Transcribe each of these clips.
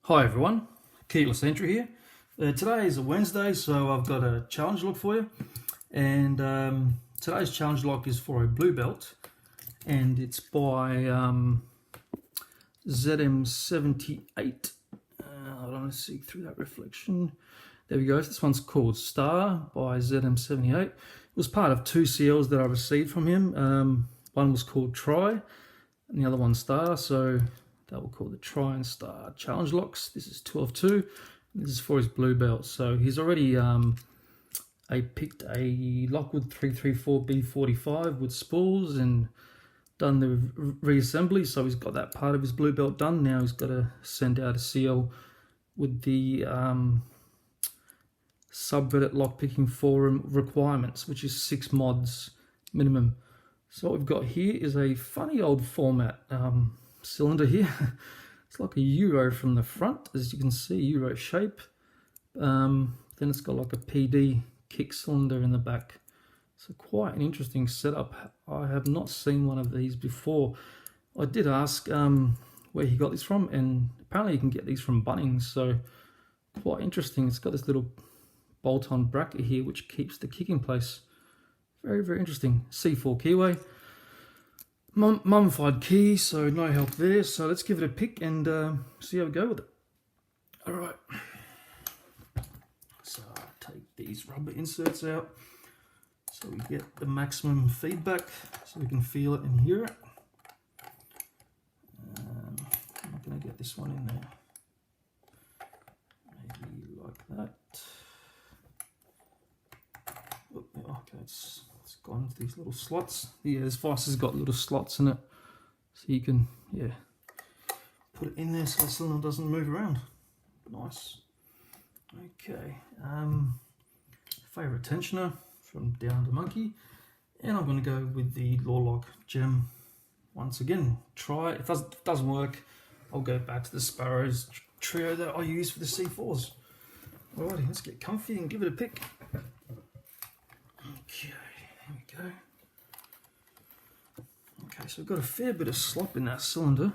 Hi everyone, Keyless Entry here. Today is a Wednesday, so I've got a challenge lock for you. And today's challenge lock is for a blue belt, and it's by zm78. Hold on, let's see through that reflection. There we go. This one's called Star by zm78. It was part of two CLs that I received from him. One was called Try, and the other one Star. So that we'll call the Try and Star challenge locks. This is 2 of 2. This is for his blue belt. So he's already picked a Lockwood 334 B45 with spools and done the reassembly. So he's got that part of his blue belt done. Now he's got to send out a CL with the subreddit lockpicking forum requirements, which is 6 mods minimum. So what we've got here is a funny old format cylinder here. It's like a Euro from the front, as you can see, Euro shape. Then it's got like a PD kick cylinder in the back. So quite an interesting setup. I have not seen one of these before. I did ask where he got this from, and apparently you can get these from Bunnings, so quite interesting. It's got this little bolt-on bracket here which keeps the kick in place. Very, very interesting. C4 keyway. Mummified key, so no help there. So let's give it a pick and see how we go with it. Alright. So I'll take these rubber inserts out so we get the maximum feedback, so we can feel it and hear it. I'm not going to get this one in there. Maybe like that. Okay, it's gone into these little slots. Yeah, this vise has got little slots in it, so you can, yeah, put it in there so the cylinder doesn't move around. Nice. Okay, favorite tensioner from Down to Monkey, and I'm going to go with the Lock gem once again. Try it. If it doesn't work, I'll go back to the Sparrows trio that I use for the C4s. Alrighty, let's get comfy and give it a pick. Okay, here we go. Okay, so we've got a fair bit of slop in that cylinder.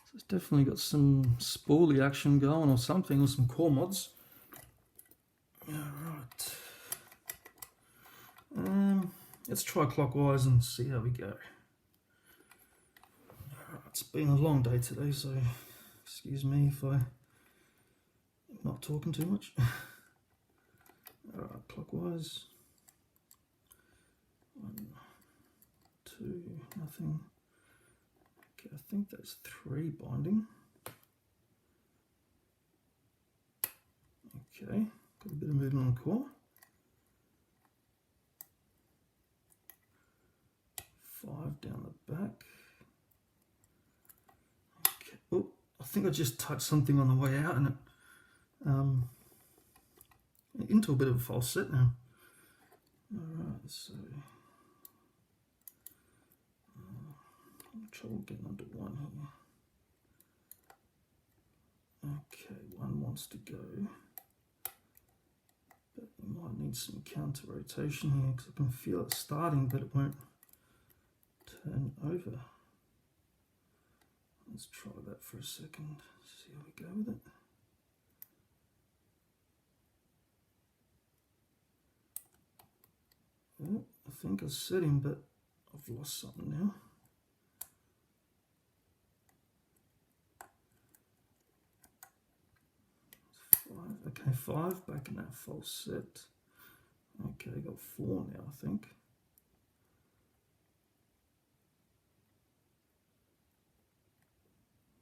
So it's definitely got some spoolie action going or something, or some core mods. Alright. Let's try clockwise and see how we go. Alright, it's been a long day today, so excuse me if I'm not talking too much. Alright, clockwise. 1, 2, nothing. Okay, I think that's 3 binding. Okay, got a bit of movement on the core. 5 down the back. Okay. Oh, I think I just touched something on the way out, and it into a bit of a false set now. Alright, so I'm trouble getting under 1 here. Okay, 1 wants to go, but we might need some counter rotation here because I can feel it starting, but it won't turn over. Let's try that for a second, see how we go with it. Oh, I think I set him, but I've lost something now. Okay, 5 back in that false set. Okay, I got 4 now, I think.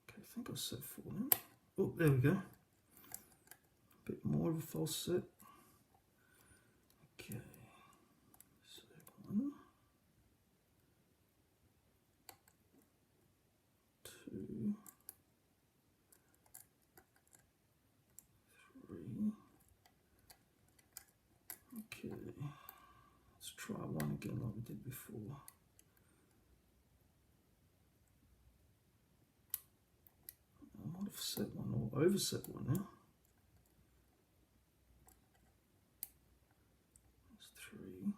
Okay, I think I set 4 now. Oh, there we go. A bit more of a false set. Okay. 1, 2, 3. Okay, let's try 1 again like we did before. I might have set 1 or overset 1 now. That's 3.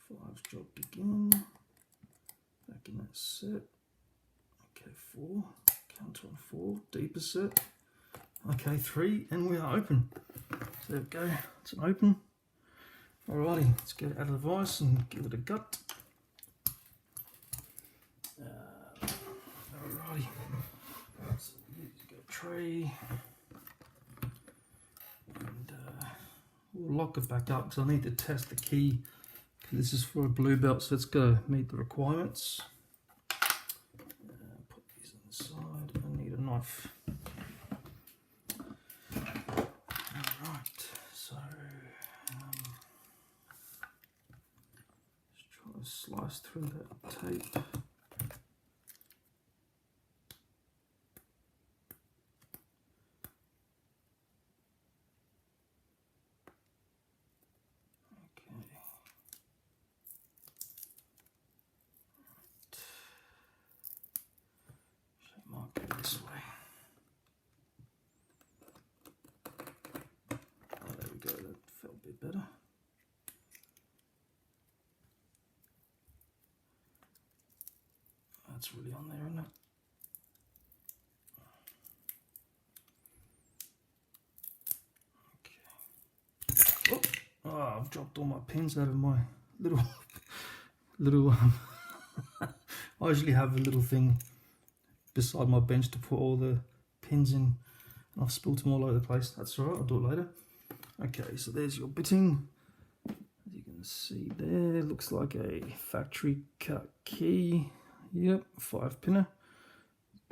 5's dropped again. Back in that set. Okay, 4. Count on 4. Deeper set. Okay, 3, and we are open. So there we go. It's an open. Alrighty, let's get it out of the vise and give it a gut. Alrighty. So let's go tray. And we'll lock it back up because I need to test the key. This is for a blue belt, so it's got to meet the requirements. Put these on the side. I need a knife. Alright, so just try to slice through that tape. This way. Oh, there we go, that felt a bit better. That's really on there, isn't it? Okay. Oh, I've dropped all my pins out of my little I usually have a little thing beside my bench to put all the pins in, and I've spilled them all over the place. That's alright, I'll do it later. Okay, so there's your bitting. As you can see there, looks like a factory cut key. Yep, 5-pinner.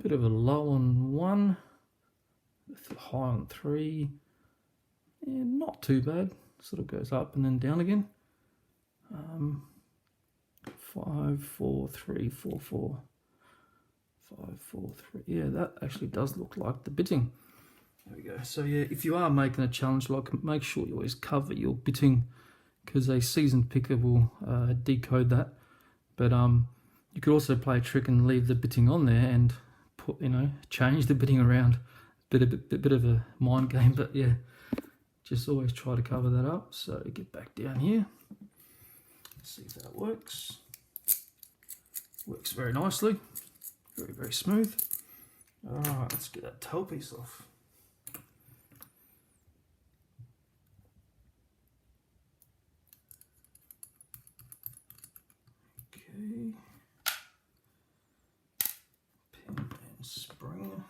Bit of a low on 1, high on 3. Yeah, not too bad. Sort of goes up and then down again. 5, 4, 3, 4, 4. 5, 4, 3. Yeah, that actually does look like the bitting. There we go. So yeah, if you are making a challenge, like, make sure you always cover your bitting, because a seasoned picker will decode that. But you could also play a trick and leave the bitting on there and put, change the bitting around. Bit of a mind game, but yeah, just always try to cover that up. So get back down here. Let's see if that works. Works very nicely. Very, very smooth. Alright, let's get that tail piece off. Okay. Pin and spring.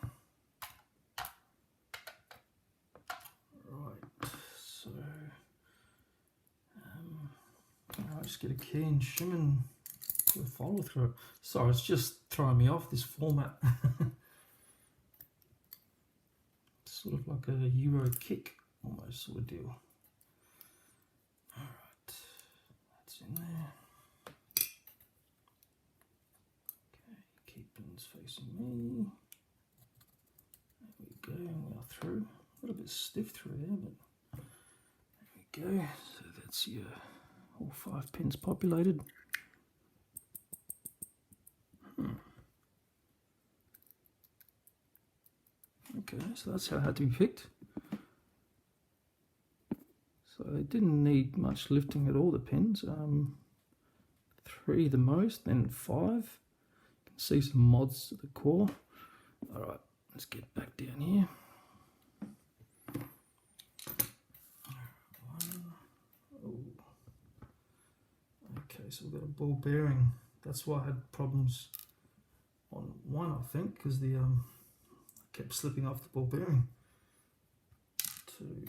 Right, so I'll just get a key and shim and follow through it. Sorry, it's just throwing me off, this format. Sort of like a Euro kick almost sort of deal. Alright, that's in there. Okay, keeping's facing me. There we go, and we are through. A little bit stiff through there, but there we go. So that's your all 5 pins populated. Okay, so that's how it had to be picked. So it didn't need much lifting at all, the pins. 3 the most, then 5. You can see some mods to the core. Alright, let's get back down here. 1. Oh. Okay, so we've got a ball bearing. That's why I had problems on 1, I think, because the kept slipping off the ball bearing. 2.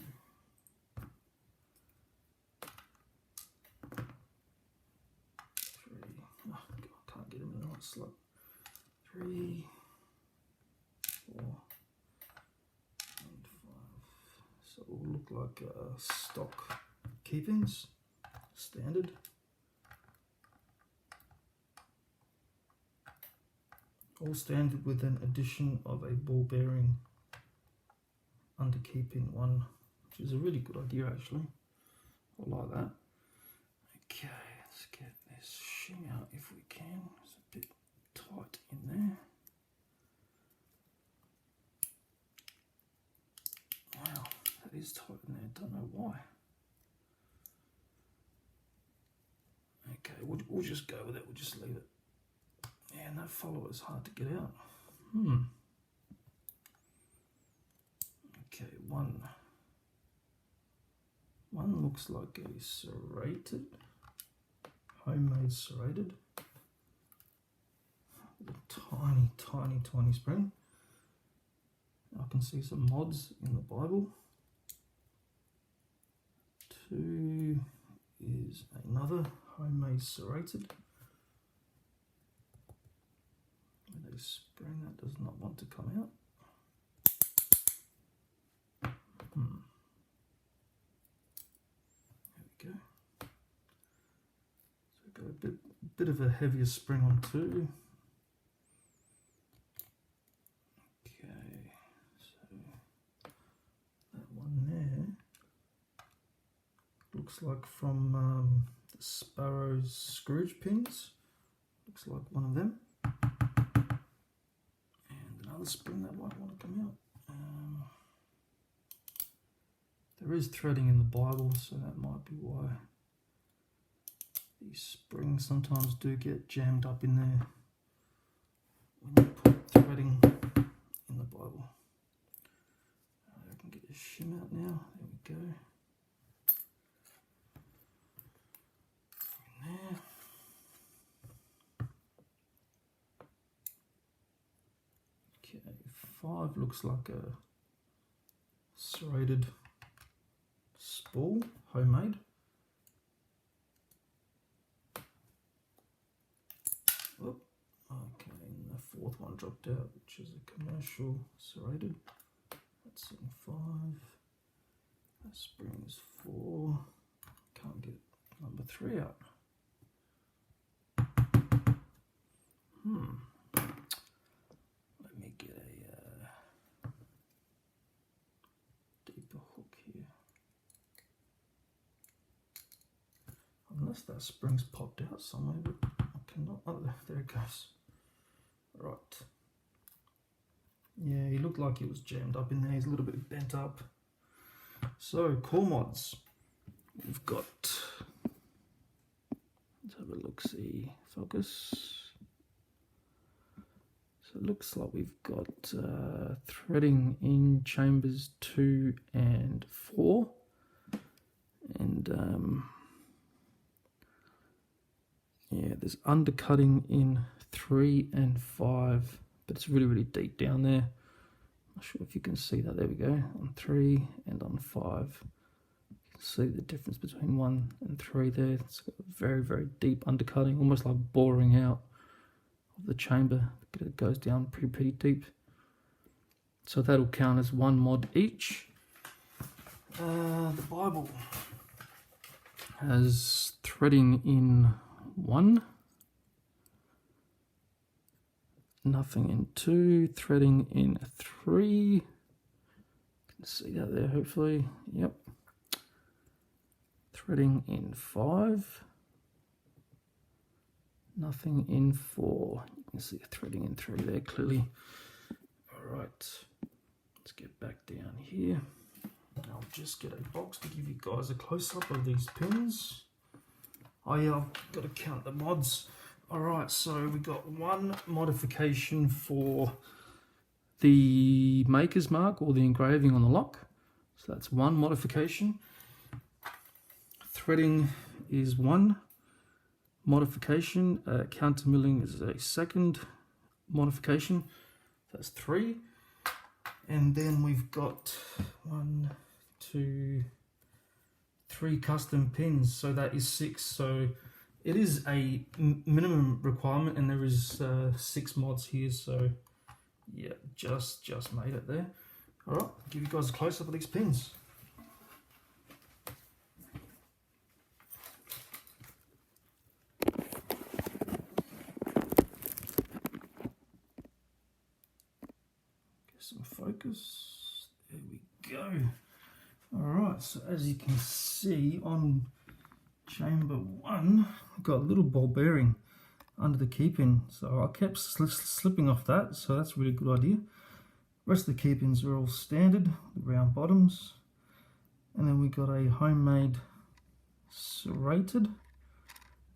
3. Oh, God, I can't get him in the right slot. 3, 4, and 5. So it will look like stock keepings, standard. All standard with an addition of a ball bearing under keeping 1, which is a really good idea actually. I like that. Okay, let's get this shim out if we can. It's a bit tight in there. Wow, that is tight in there, don't know why. Okay, we'll just go with it, we'll just leave it. And Man, that follower is hard to get out. Okay, one looks like a serrated, homemade serrated, with a tiny spring. I can see some mods in the Bible. 2 is another homemade serrated with a spring that does not want to come out. There we go. So we've got a bit of a heavier spring on 2. Okay, so that one there looks like from the Sparrow's Scrooge pins. Looks like one of them. And another spring that might want to come out. There is threading in the Bible, so that might be why these springs sometimes do get jammed up in there when you put threading in the Bible. I can get a shim out now. There we go. There. Okay, 5 looks like a serrated spool, homemade. Oh, okay, and the 4th one dropped out, which is a commercial serrated. That's in 5. That spring is 4. Can't get number 3 out. Let me get a deeper hook here. Unless that spring's popped out somewhere, but I cannot. Oh, there it goes. Right. Yeah, he looked like he was jammed up in there. He's a little bit bent up. So, core mods. We've got. Let's have a look. See, focus. So it looks like we've got threading in chambers 2 and 4, and yeah, there's undercutting in 3 and 5, but it's really deep down there. Not sure if you can see that. There we go. On 3 and on 5, you can see the difference between 1 and 3 there. It's got very deep undercutting, almost like boring out of the chamber. It goes down pretty deep. So that'll count as 1 mod each. The Bible has threading in 1, nothing in 2, threading in 3. You can see that there, hopefully. Yep. Threading in 5, nothing in 4. You can see the threading in 3 there clearly. All right, let's get back down here. I'll just get a box to give you guys a close-up of these pins. Oh yeah, I've got to count the mods. All right, so we got 1 modification for the maker's mark or the engraving on the lock. So that's 1 modification. Threading is 1 modification. Counter milling is a 2nd modification. That's 3. And then we've got 1, 2, 3 custom pins, so that is 6. So it is a minimum requirement, and there is 6 mods here. So yeah, just made it there. All right, I'll give you guys a close up of these pins. Get some focus. There we go. Alright, so as you can see on chamber 1, I've got a little ball bearing under the key pin. So I kept slipping off that, so that's a really good idea. Rest of the key pins are all standard, the round bottoms. And then we got a homemade serrated.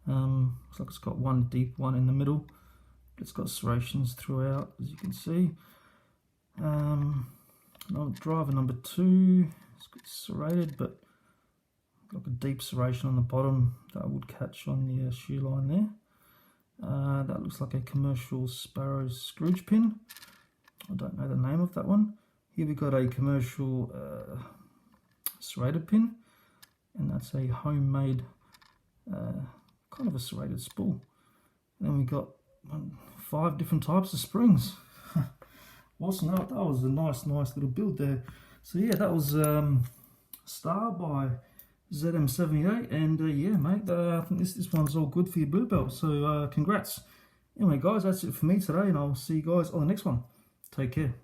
Looks like it's got 1 deep, 1 in the middle. It's got serrations throughout, as you can see. Driver number 2, it's got serrated, but got a deep serration on the bottom that would catch on the shoe line there. That looks like a commercial Sparrow scrooge pin. I don't know the name of that one. Here we've got a commercial serrated pin, and that's a homemade kind of a serrated spool. And then we got 5 different types of springs. Awesome, that was a nice little build there. So yeah, that was Star by zm78, and yeah mate, I think this one's all good for your boot belt, so congrats. Anyway guys, that's it for me today, and I'll see you guys on the next one. Take care.